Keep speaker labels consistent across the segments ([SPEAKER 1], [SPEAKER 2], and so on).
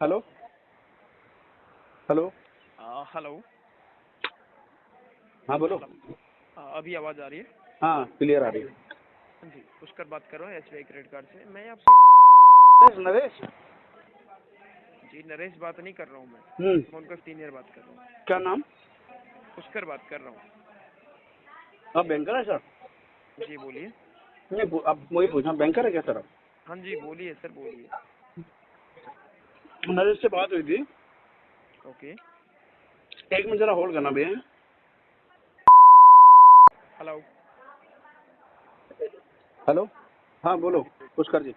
[SPEAKER 1] Hello hello.
[SPEAKER 2] Hello.
[SPEAKER 1] हाँ बोलो।
[SPEAKER 2] अभी आवाज़ आ रही है?
[SPEAKER 1] हाँ क्लियर आ रही है।
[SPEAKER 2] हाँ जी, पुष्कर बात कर रहा हूँ एसबीआई क्रेडिट कार्ड से। मैं आपसे
[SPEAKER 1] नरेश।
[SPEAKER 2] जी नरेश बात नहीं कर रहा हूँ मैं उनका सीनियर बात कर रहा हूँ।
[SPEAKER 1] क्या नाम?
[SPEAKER 2] पुष्कर बात कर रहा हूँ।
[SPEAKER 1] आप बैंकर है सर?
[SPEAKER 2] जी बोलिए।
[SPEAKER 1] नहीं आप वही पूछना, बैंकर है क्या सर आप?
[SPEAKER 2] हाँ जी बोलिए सर बोलिए।
[SPEAKER 1] नरेश से बात हुई थी।
[SPEAKER 2] ओके।
[SPEAKER 1] एक मिनट जरा होल्ड करना भैया।
[SPEAKER 2] हेलो।
[SPEAKER 1] हेलो। हाँ बोलो
[SPEAKER 2] जी
[SPEAKER 1] पुष्कर जी।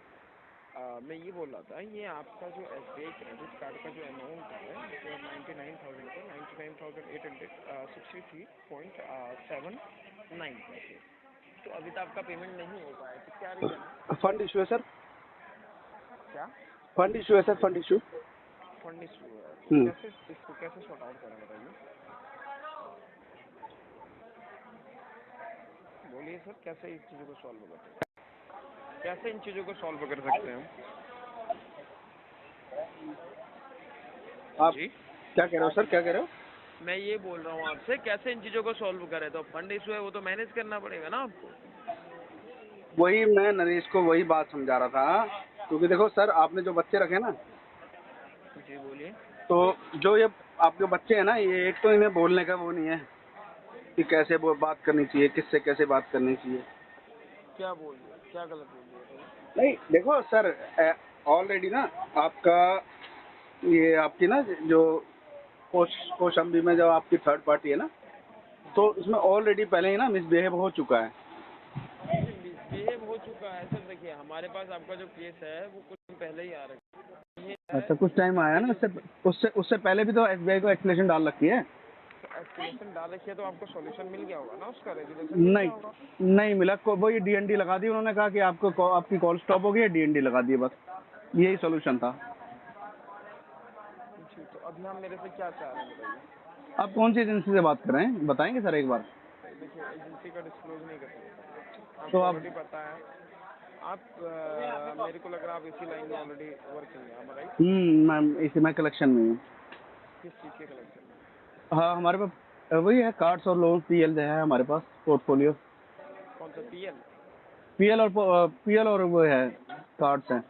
[SPEAKER 2] मैं ये बोल रहा था, ये आपका जो एसबीआई क्रेडिट कार्ड का जो अमाउंट है जो 99,000 का 99,863.79 पैसे, तो अभी तक आपका पेमेंट नहीं हो पाया, तो क्या रीज़न है?
[SPEAKER 1] फंड इशू है सर।
[SPEAKER 2] क्या
[SPEAKER 1] फंड इशू है sir, fund issue.
[SPEAKER 2] Fund issue है? तो कैसे इसको कैसे सॉर्ट आउट करें बताइए। बोलिए सर, कैसे इस चीज़ों को सॉल्व करते हैं, कैसे इन चीज़ों को सॉल्व कर सकते हैं हम?
[SPEAKER 1] आप
[SPEAKER 2] जी
[SPEAKER 1] क्या कह रहे हो सर, क्या कह रहे हो?
[SPEAKER 2] मैं ये बोल रहा हूँ आपसे, कैसे इन चीज़ों को सॉल्व करें? तो फंड इशू है वो तो मैनेज करना पड़ेगा ना आपको।
[SPEAKER 1] वही मैं नरेश को वही बात समझा रहा था, क्योंकि देखो सर आपने जो बच्चे रखे ना,
[SPEAKER 2] जी बोलिए।
[SPEAKER 1] तो जो ये आपके बच्चे हैं ना, ये एक तो इन्हें बोलने का वो नहीं है कि कैसे वो बात करनी चाहिए, किससे कैसे बात करनी चाहिए।
[SPEAKER 2] क्या बोल दिया, क्या गलत बोल दिया तो?
[SPEAKER 1] नहीं देखो सर, ऑलरेडी ना आपका ये आपकी ना जो कौशाम्बी में जो आपकी थर्ड पार्टी है ना,
[SPEAKER 2] जी
[SPEAKER 1] तो इसमें ऑलरेडी पहले ही ना मिसबिहेव हो चुका है।
[SPEAKER 2] जी मिसबिहेव हो चुका है सर। देखिए हमारे पास आपका जो केस है वो कुछ दिन पहले ही आ रहा है।
[SPEAKER 1] अच्छा कुछ टाइम आया
[SPEAKER 2] आपके
[SPEAKER 1] ना,
[SPEAKER 2] जो
[SPEAKER 1] उससे उससे उससे पहले भी तो एसबीआई को एक्सप्लेनेशन डाल रखी है।
[SPEAKER 2] एस्टिमेशन डाल रखिए तो आपको सॉल्यूशन मिल गया होगा ना, उसका रेजोल्यूशन मिल गया
[SPEAKER 1] नहीं
[SPEAKER 2] होगा।
[SPEAKER 1] नहीं मिला को, वो ये डीएनडी लगा दी उन्होंने, कहा कि आपको आपकी कॉल स्टॉप हो गई है, डीएनडी लगा दिए, बस यही सोल्यूशन था।
[SPEAKER 2] जी तो अभी हम मेरे से क्या चाह रहे हैं बताइए।
[SPEAKER 1] आप कौन सी एजेंसी से बात कर रहे हैं, बताएंगे सर एक बार?
[SPEAKER 2] देखिए एजेंसी का डिस्क्लोज नहीं कर सकते,
[SPEAKER 1] तो
[SPEAKER 2] आपको
[SPEAKER 1] आप
[SPEAKER 2] ऑलरेडी पता है। आप मेरे को लग रहा है आप इसी लाइन में ऑलरेडी वर्किंग है, am I right?
[SPEAKER 1] मैं कलेक्शन में हूँ।
[SPEAKER 2] किस चीज़ के कलेक्शन में?
[SPEAKER 1] हाँ हमारे पास वही है, कार्ड्स और लोन पीएल है हमारे पास पोर्टफोलियो।
[SPEAKER 2] कौन सा पीएल?
[SPEAKER 1] पीएल और वो है कार्ड्स हैं।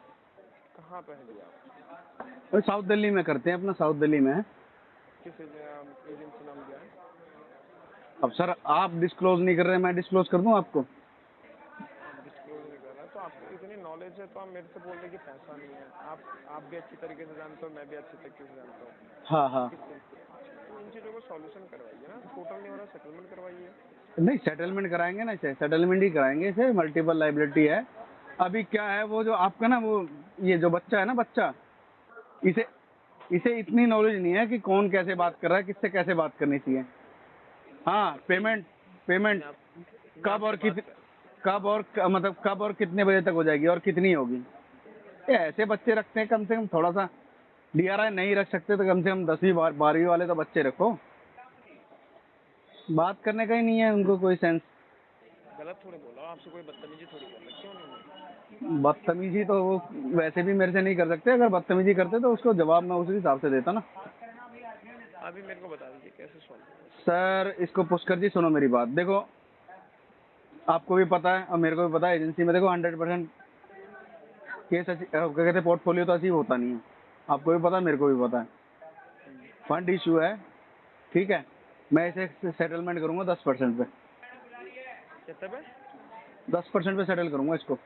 [SPEAKER 2] कहाँ पे है जी आप?
[SPEAKER 1] साउथ दिल्ली में करते हैं, अपना साउथ दिल्ली में है।
[SPEAKER 2] किस एजेंसी नाम क्या है?
[SPEAKER 1] अब सर आप डिस्क्लोज नहीं कर रहे हैं, मैं डिस्क्लोज कर दूं आपको?
[SPEAKER 2] आप डिस्क्लोज नहीं कर रहे हैं तो आपको इतनी नॉलेज है तो आप मेरे से बोल रहे कि पैसा नहीं है। आप भी अच्छी तरीके से जानते हो, मैं भी अच्छी तरीके से जानता हूँ
[SPEAKER 1] हाँ हाँ।
[SPEAKER 2] किस चीज़ से। तो इन चीज़ों को सॉल्यूशन करवाइए ना, टोटल नहीं हो रहा सेटलमेंट करवाइए।
[SPEAKER 1] नहीं सेटलमेंट कराएंगे ना, इसे सेटलमेंट ही कराएंगे, इसे मल्टीपल लाइबिलिटी है। अभी क्या है वो जो आपका ना वो ये जो बच्चा है ना, बच्चा, इसे इसे इतनी नॉलेज नहीं है कि कौन कैसे बात कर रहा है, किससे कैसे बात करनी चाहिए। हाँ पेमेंट पेमेंट
[SPEAKER 2] मैं आप मैं
[SPEAKER 1] कब
[SPEAKER 2] आपसे
[SPEAKER 1] और
[SPEAKER 2] बात कर
[SPEAKER 1] मतलब कब और कितने बजे तक हो जाएगी और कितनी होगी। ये ऐसे बच्चे रखते हैं, कम से कम थोड़ा सा डीआरआई नहीं रख सकते तो कम से कम 10वीं 12वीं वाले तो बच्चे रखो। बात करने का ही नहीं है उनको कोई सेंस।
[SPEAKER 2] गलत थोड़ी बोला, आपसे कोई बदतमीजी थोड़ी कर रखी है उन्होंने।
[SPEAKER 1] बदतमीजी तो वो वैसे भी मेरे से नहीं कर सकते, अगर बदतमीजी करते तो उसको जवाब मैं उसी हिसाब से देता ना।
[SPEAKER 2] अभी मेरे को बता दीजिए कैसे सॉल्व होगा।
[SPEAKER 1] सर इसको पुष्कर जी सुनो मेरी बात, देखो आपको भी पता है और मेरे को भी पता है, एजेंसी में देखो 100% केस क्या कहते हैं पोर्टफोलियो तो अचीव होता नहीं है। आपको भी पता है, मेरे को भी पता है। फंड इशू है, ठीक है, मैं इसे सेटलमेंट करूंगा 10% पे।
[SPEAKER 2] कितने पे?
[SPEAKER 1] 10% पे सेटल करूंगा इसको।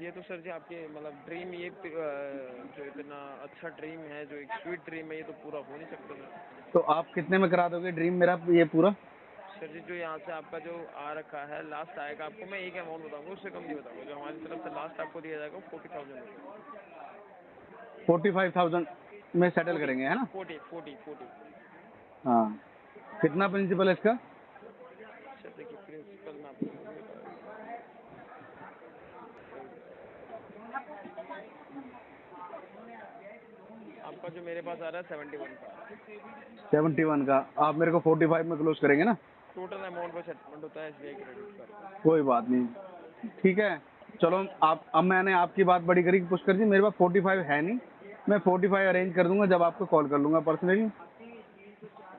[SPEAKER 2] ये तो सर जी आपके मतलब ड्रीम, ये जो इतना अच्छा ड्रीम है, जो एक स्वीट ड्रीम है, ये तो पूरा हो नहीं सकता सर।
[SPEAKER 1] तो आप कितने में करा दोगे ड्रीम मेरा ये पूरा?
[SPEAKER 2] सर जी जो यहाँ से आपका जो आ रखा है लास्ट आएगा, आपको मैं एक अमाउंट बताऊंगा, उससे कम नहीं बताऊंगा। जो हमारी तरफ से लास्ट आपको दिया जाएगा 40,000 रुपये।
[SPEAKER 1] 45,000 में सेटल
[SPEAKER 2] फोर्टी
[SPEAKER 1] करेंगे है ना?
[SPEAKER 2] फोर्टी फोर्टी फोर्टी
[SPEAKER 1] हाँ कितना प्रिंसिपल है इसका?
[SPEAKER 2] सर देखिए प्रिंसिपल मैं आपको अभी बता देता हूँ। आपका जो मेरे पास आ रहा है 71 का आ रहा है।
[SPEAKER 1] 71 का आप मेरे को 45 में क्लोज करेंगे ना?
[SPEAKER 2] टोटल अमाउंट पर सेटलमेंट होता है एसबीआई क्रेडिट कार्ड का।
[SPEAKER 1] कोई बात नहीं, ठीक है। चलो आप अब मैंने आपकी बात बड़ी करी कि पुष्कर जी मेरे पास 45 है नहीं, मैं 45 अरेंज कर दूंगा, जब आपको कॉल कर लूंगा पर्सनली।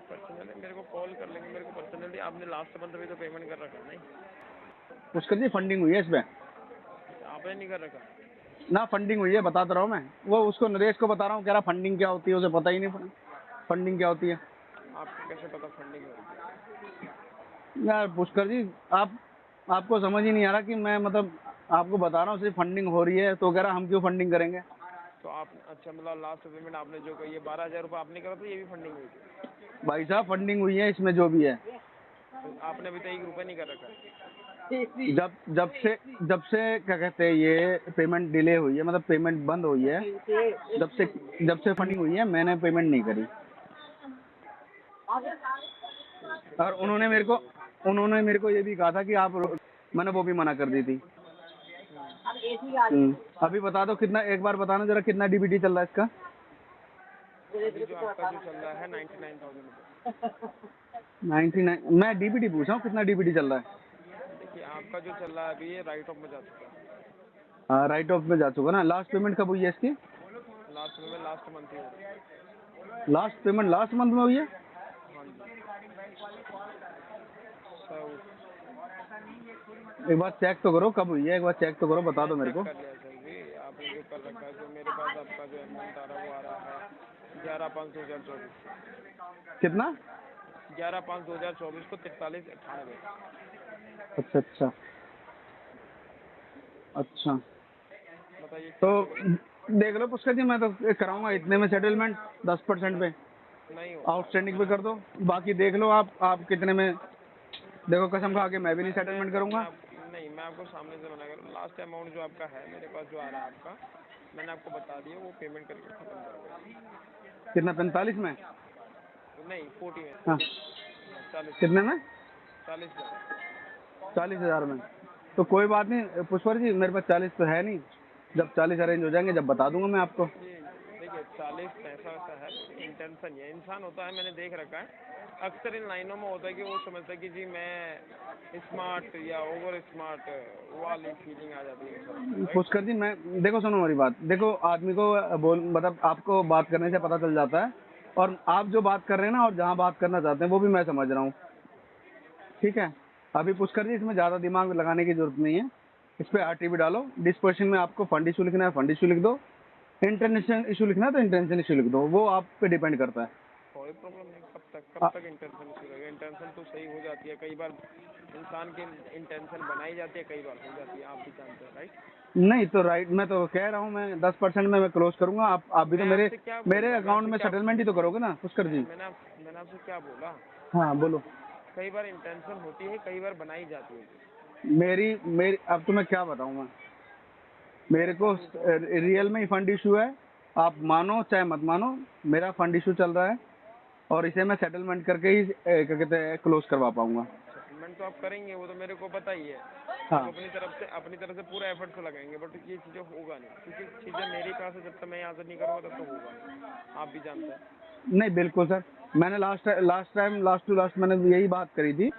[SPEAKER 2] पर्सनली मेरे को कॉल कर लेंगे, मेरे को पर्सनली आपने लास्ट मंथ भी तो पेमेंट कर रखा नहीं,
[SPEAKER 1] पुष्कर जी फंडिंग हुई है इस पे
[SPEAKER 2] आपने नहीं कर रखा।
[SPEAKER 1] ना, फंडिंग हुई है, बताता रहा हूँ मैं। वो उसको नरेश को बता रहा हूँ, कह रहा फंडिंग क्या होती है, उसे पता ही नहीं फंडिंग क्या होती है।
[SPEAKER 2] आपको कैसे पता फंडिंग हो रही है?
[SPEAKER 1] यार पुष्कर जी, आपको समझ ही नहीं आ रहा कि मैं मतलब आपको बता रहा हूँ सिर्फ फंडिंग हो रही है, तो कह रहा हम क्यों फंडिंग करेंगे।
[SPEAKER 2] तो आप अच्छा मतलब लास्ट पेमेंट आपने जो कही है 12,000 रुपये आपने करा, तो ये भी फंडिंग हुई थी?
[SPEAKER 1] भाई साहब फंडिंग हुई है इसमें जो भी है।
[SPEAKER 2] तो आपने अभी तक 1 रुपये नहीं कर रखा है?
[SPEAKER 1] जब जब से क्या कहते हैं ये पेमेंट डिले हुई है, मतलब पेमेंट बंद हुई है, जब से फंडिंग हुई है मैंने पेमेंट नहीं करी। और उन्होंने मेरे को ये भी कहा था कि आप, मैंने वो भी मना कर दी थी। अभी बता दो कितना, एक बार बताना जरा कितना डीबीटी चल रहा है इसका।
[SPEAKER 2] अभी जो आपका जो चल रहा है 99,000 रुपये।
[SPEAKER 1] 99, मैं डीबीटी पूछ रहा हूँ कितना डीबीटी चल रहा है।
[SPEAKER 2] देखिए आपका जो चल रहा है अभी ये राइट ऑफ में जा चुका है।
[SPEAKER 1] हाँ राइट ऑफ में जा चुका ना। लास्ट पेमेंट कब हुई है इसकी?
[SPEAKER 2] लास्ट में लास्ट मंथ ही हो रहा है।
[SPEAKER 1] लास्ट पेमेंट लास्ट मंथ में हुई है।
[SPEAKER 2] हाँ जी।
[SPEAKER 1] एक बार चेक तो करो कब हुई है, एक बार चेक तो करो, बता दो मेरे को।
[SPEAKER 2] कर लिया सर जी, आपने जो कर रखा है, जो मेरे पास आपका जो अमाउंट आ रहा है वो आ रहा है 11/5/2024।
[SPEAKER 1] कितना?
[SPEAKER 2] 11/5/2024 को 4398।
[SPEAKER 1] अच्छा अच्छा अच्छा।
[SPEAKER 2] बताइए
[SPEAKER 1] तो
[SPEAKER 2] क्या
[SPEAKER 1] देख लो पुष्कर जी, मैं तो कराऊंगा इतने में सेटलमेंट, 10% पे
[SPEAKER 2] नहीं हो
[SPEAKER 1] आउटस्टैंडिंग पे कर दो, बाकी देख लो आप कितने में। देखो कसम खा के मैं भी नहीं सेटलमेंट करूंगा।
[SPEAKER 2] नहीं, मैं आपको सामने से मना करूँ। लास्ट अमाउंट जो आपका है मेरे पास जो आ रहा है आपका, मैंने आपको बता दिया, वो पेमेंट करके खत्म करोगे।
[SPEAKER 1] कितना? 45 में?
[SPEAKER 2] नहीं 40 में।
[SPEAKER 1] हाँ
[SPEAKER 2] 40
[SPEAKER 1] कितने में?
[SPEAKER 2] 40,000।
[SPEAKER 1] 40,000 में। तो कोई बात नहीं पुष्कर जी, मेरे पास 40 तो है नहीं, जब 40 अरेंज हो जाएंगे जब बता दूंगा मैं आपको।
[SPEAKER 2] जी देखिए 40 पैसा वैसा है, इंटेंशन ये इंसान होता है, मैंने देख रखा है अक्सर इन लाइनों में होता है कि वो समझता है कि जी मैं स्मार्ट या ओवर स्मार्ट, वाली फीलिंग आ जाती है।
[SPEAKER 1] पुष्कर जी मैं, देखो सुनो मेरी बात, देखो आदमी को मतलब आपको बात करने से पता चल जाता है, और आप जो बात कर रहे हैं ना और जहाँ बात करना चाहते हैं वो भी मैं समझ रहा हूँ, ठीक है। अभी पुष्कर जी इसमें ज्यादा दिमाग लगाने की जरूरत नहीं है, इस पे आरटीबी डालो, डिस्पर्शन में आपको फंड इशू लिखना है फंड इशू लिख दो, इंटरनेशनल इशू लिखना है तो इंटरनेशनल इशू लिख दो, वो आप पे डिपेंड करता है।
[SPEAKER 2] कोई प्रॉब्लम नहीं। कब
[SPEAKER 1] आ,
[SPEAKER 2] तक इंटेंशन इशू रहेगा? इंटेंशन तो सही हो जाती है कई बार, इंसान की इंटेंशन बनाई जाती है, कई बार हो जाती है, आप भी जानते हैं राइट।
[SPEAKER 1] नहीं तो राइट, मैं तो कह रहा हूँ मैं 10% में मैं क्लोज करूंगा, आप भी तो
[SPEAKER 2] मैं
[SPEAKER 1] मेरे
[SPEAKER 2] आपसे क्या बोल
[SPEAKER 1] मेरे
[SPEAKER 2] रहा हूँ, मैं
[SPEAKER 1] अकाउंट
[SPEAKER 2] आपसे
[SPEAKER 1] में
[SPEAKER 2] क्या,
[SPEAKER 1] सेटलमेंट ही तो करोगे ना पुष्कर जी।
[SPEAKER 2] मैंने आपसे क्या बोला?
[SPEAKER 1] हाँ बोलो।
[SPEAKER 2] कई बार इंटेंशन होती है, कई बार बनाई जाती है।
[SPEAKER 1] मेरी मेरी अब तुम्हें क्या बताऊँ मैं, मेरे को रियल में ही फंड इशू है, आप मानो चाहे मत मानो, मेरा फंड इशू चल रहा है, और इसे मैं सेटलमेंट करके ही क्या कहते हैं क्लोज करवा पाऊंगा।
[SPEAKER 2] सेटलमेंट तो आप करेंगे, वो तो मेरे को पता ही है।
[SPEAKER 1] हाँ
[SPEAKER 2] आप अपनी तरफ से पूरा एफर्ट तो लगाएंगे, बट ये चीज़ें होगा नहीं, क्योंकि चीज़ें मेरे पास है, जब तक मैं यहाँ से नहीं करूँगा तब तक होगा नहीं, आप भी जानते हैं।
[SPEAKER 1] नहीं बिल्कुल सर, मैंने लास्ट टू लास्ट मैंने यही बात करी थी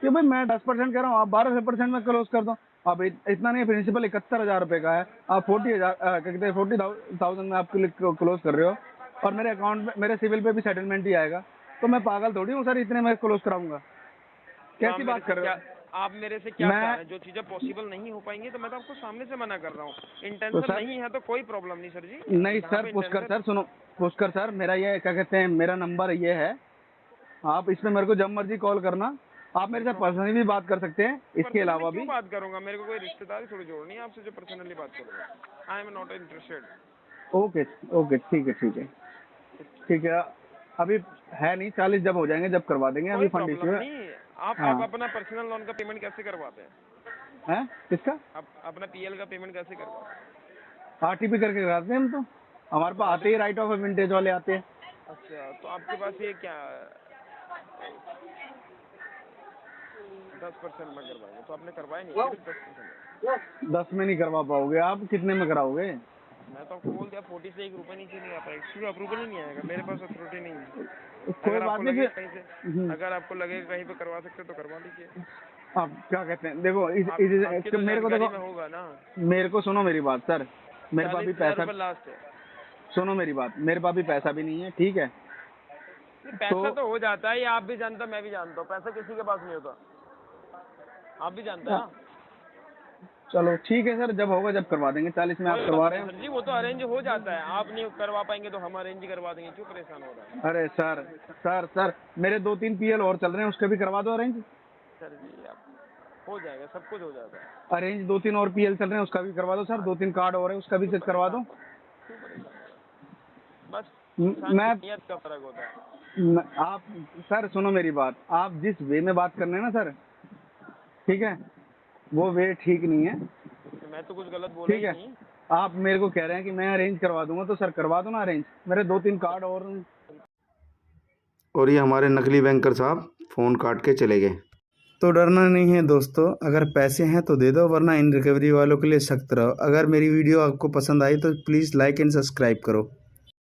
[SPEAKER 1] कि भाई मैं 10% कह रहा हूँ, आप 12% में क्लोज कर दो। अब इतना नहीं, प्रिंसिपल 71,000 रुपये का है, आप 40,000 क्या कहते हैं 40,000 में आपके लिए क्लोज कर रहे हो, और मेरे अकाउंट में मेरे सिविल पे भी सेटलमेंट ही आएगा, तो मैं पागल थोड़ी हूँ सर इतने में क्लोज कराऊंगा,
[SPEAKER 2] तो आप
[SPEAKER 1] कैसी
[SPEAKER 2] मेरे
[SPEAKER 1] बात
[SPEAKER 2] से
[SPEAKER 1] कर रहे
[SPEAKER 2] क्या,
[SPEAKER 1] हो।
[SPEAKER 2] आप मेरे से क्या चाह
[SPEAKER 1] मैं
[SPEAKER 2] रहे हैं? जो चीज़ें पॉसिबल नहीं हो पाएंगी तो मैं तो आपको सामने से मना कर रहा हूँ।
[SPEAKER 1] तो
[SPEAKER 2] इंटेंशन
[SPEAKER 1] सर,
[SPEAKER 2] नहीं है तो कोई प्रॉब्लम नहीं सर जी।
[SPEAKER 1] नहीं
[SPEAKER 2] जहाँ
[SPEAKER 1] सर
[SPEAKER 2] पे
[SPEAKER 1] पुष्कर
[SPEAKER 2] इंटेंशन,
[SPEAKER 1] सर सुनो, पुष्कर सर मेरा ये क्या कहते हैं मेरा नंबर ये है, आप इसमें मेरे को जब मर्जी कॉल करना, आप मेरे साथ पर्सनली भी बात कर सकते हैं इसके
[SPEAKER 2] पर्सनली
[SPEAKER 1] अलावा
[SPEAKER 2] क्यों
[SPEAKER 1] भी।
[SPEAKER 2] बात करूंगा? मेरे को कोई रिश्तेदारी थोड़ी जोड़नी है आपसे जो पर्सनली बात करूंगा। I am not interested.
[SPEAKER 1] Okay okay ठीक है ठीक है ठीक है। अभी है नहीं, 40 जब हो जाएंगे जब करवा देंगे, अभी
[SPEAKER 2] कोई
[SPEAKER 1] फंड इशू
[SPEAKER 2] प्रॉब्लम
[SPEAKER 1] है।
[SPEAKER 2] नहीं। आप
[SPEAKER 1] हाँ
[SPEAKER 2] अपना पर्सनल लोन का पेमेंट कैसे करवाते हैं?
[SPEAKER 1] है किसका?
[SPEAKER 2] आप अपना पीएल का पेमेंट कैसे करवाते हैं?
[SPEAKER 1] आरटीपी करके कराते हैं हम तो, हमारे
[SPEAKER 2] तो
[SPEAKER 1] पास आते ही राइट ऑफ विंटेज वाले आते हैं।
[SPEAKER 2] अच्छा, तो आपके पास ये क्या 10% में करवाएंगे? तो आपने करवाया नहीं, सिर्फ 10%।
[SPEAKER 1] 10 में नहीं करवा पाओगे आप, कितने में कराओगे?
[SPEAKER 2] मैं तो आपको बोल दिया 40 से 1 रुपये नीचे नहीं आता, एक्चुअली अप्रूवल ही नहीं आएगा, मेरे पास अथॉरिटी नहीं है।
[SPEAKER 1] कोई
[SPEAKER 2] अगर
[SPEAKER 1] बात
[SPEAKER 2] आपको
[SPEAKER 1] नहीं
[SPEAKER 2] लगे
[SPEAKER 1] फिर।
[SPEAKER 2] कहीं से, अगर आपको लगे कहीं पे करवा सकते तो करवा लीजिए।
[SPEAKER 1] आप क्या कहते हैं, देखो
[SPEAKER 2] आपकी तो
[SPEAKER 1] मेरे को
[SPEAKER 2] जानकारी
[SPEAKER 1] देखो,
[SPEAKER 2] में होगा ना।
[SPEAKER 1] मेरे को सुनो मेरी बात सर, मेरे पास भी
[SPEAKER 2] 40,000
[SPEAKER 1] पैसा,
[SPEAKER 2] रुपये लास्ट है।
[SPEAKER 1] सुनो मेरी बात, मेरे पास भी पैसा भी नहीं है, ठीक है।
[SPEAKER 2] पैसा तो हो जाता है, ये आप भी जानते हो, मैं भी जानता हूँ, पैसा किसी के पास नहीं होता, आप भी जानते हैं ना।
[SPEAKER 1] चलो ठीक है सर, जब होगा जब करवा देंगे। 40 में आप करवा रहे
[SPEAKER 2] सर
[SPEAKER 1] हैं।
[SPEAKER 2] जी वो तो अरेंज हो जाता है, आप नहीं करवा पाएंगे तो हम अरेंज ही करवा देंगे, क्यों परेशान हो रहा है।
[SPEAKER 1] अरे सर सर सर मेरे 2-3 पीएल और चल रहे हैं, उसके भी करवा दो अरेंज।
[SPEAKER 2] सर जी आप हो जाएगा, सब कुछ हो जाता है।
[SPEAKER 1] अरेंज 2-3 और पीएल चल रहे हैं, उसका भी करवा दो सर। 2-3 कार्ड और है, उसका भी चेक करवा दो।
[SPEAKER 2] क्यों परेशान हो रहा है? बस
[SPEAKER 1] मैं
[SPEAKER 2] नियत का फर्क होता है।
[SPEAKER 1] आप सर सुनो मेरी बात, आप जिस वे में बात कर रहे हैं ना सर, ठीक है, वो वे ठीक नहीं है।
[SPEAKER 2] मैं तो कुछ गलत बोला
[SPEAKER 1] ठीक
[SPEAKER 2] ही
[SPEAKER 1] है,
[SPEAKER 2] नहीं।
[SPEAKER 1] आप मेरे को कह रहे हैं कि मैं अरेंज करवा दूंगा, तो सर करवा दो ना अरेंज। मेरे 2-3 कार्ड और ये हमारे नकली बैंकर साहब फ़ोन काट के चले गए। तो डरना नहीं है दोस्तों, अगर पैसे हैं तो दे दो, वरना इन रिकवरी वालों के लिए सख्त रहो। अगर मेरी वीडियो आपको पसंद आई तो प्लीज़ लाइक एंड सब्सक्राइब करो।